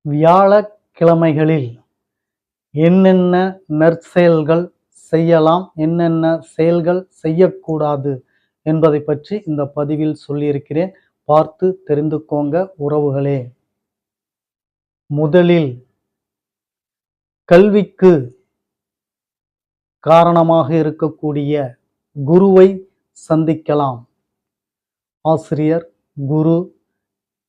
வியாழக்கிழமைகளில் என்னென்ன நற்செயல்கள் செய்யலாம், என்னென்ன செயல்கள் செய்யக்கூடாது என்பதை பற்றி இந்த பதிவில் சொல்லியிருக்கிறேன். பார்த்து தெரிந்துக்கோங்க உறவுகளே. முதலில் கல்விக்கு காரணமாக இருக்கக்கூடிய குருவை சந்திக்கலாம். ஆசிரியர், குரு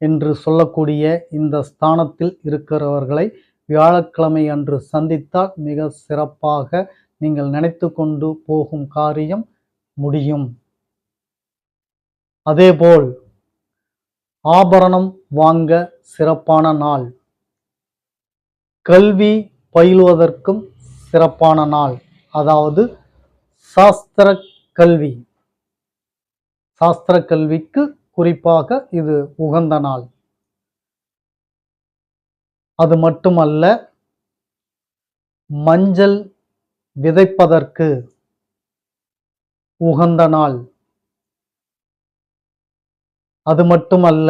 என்று சொல்லக்கூடிய இந்த ஸ்தானத்தில் இருக்கிறவர்களை வியாழக்கிழமை அன்று சந்தித்தால் மிக சிறப்பாக நீங்கள் நினைத்து கொண்டு போகும் காரியம் முடியும். அதேபோல் ஆபரணம் வாங்க சிறப்பான நாள், கல்வி பயிலுவதற்கும் சிறப்பான நாள். அதாவது சாஸ்திர கல்விக்கு குறிப்பாக இது உகந்த நாள். அது மட்டுமல்ல, மஞ்சள் விதைப்பதற்கு உகந்த நாள். அது மட்டுமல்ல,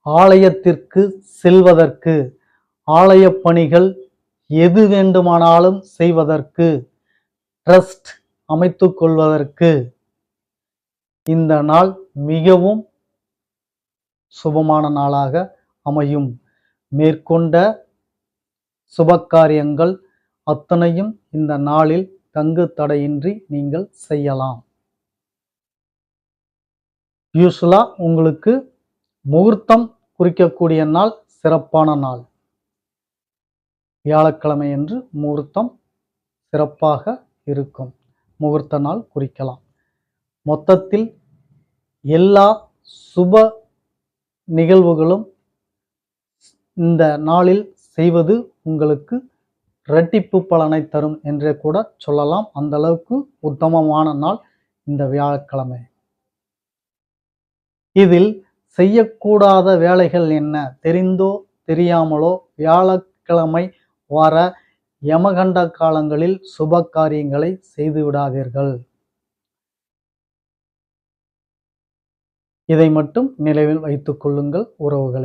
ஆலயத்திற்கு செல்வதற்கு, ஆலய பணிகள் எது வேண்டுமானாலும் செய்வதற்கு, ட்ரஸ்ட் அமைத்துக் கொள்வதற்கு இந்த நாள் மிகவும் சுபமான நாளாக அமையும். மேற்கொண்ட சுபகாரியங்கள் அத்தனையும் இந்த நாளில் தங்கு தடையின்றி நீங்கள் செய்யலாம். யூசுவலா உங்களுக்கு முகூர்த்தம் குறிக்கக்கூடிய நாள் சிறப்பான நாள். வியாழக்கிழமை என்று முகூர்த்தம் சிறப்பாக இருக்கும். முகூர்த்த நாள் குறிக்கலாம். மொத்தத்தில் எல்லா சுப நிகழ்வுகளும் இந்த நாளில் செய்வது உங்களுக்கு இரட்டிப்பு பலனை தரும் என்றே கூட சொல்லலாம். அந்த அளவுக்கு உத்தமமான நாள் இந்த வியாழக்கிழமை. இதில் செய்யக்கூடாத வேலைகள் என்ன? தெரிந்தோ தெரியாமலோ வியாழக்கிழமை வர யமகண்ட காலங்களில் சுப காரியங்களை செய்து விடாதீர்கள். இதை மட்டும் நினைவில் வைத்துக் கொள்ளுங்கள் உறவுகளே.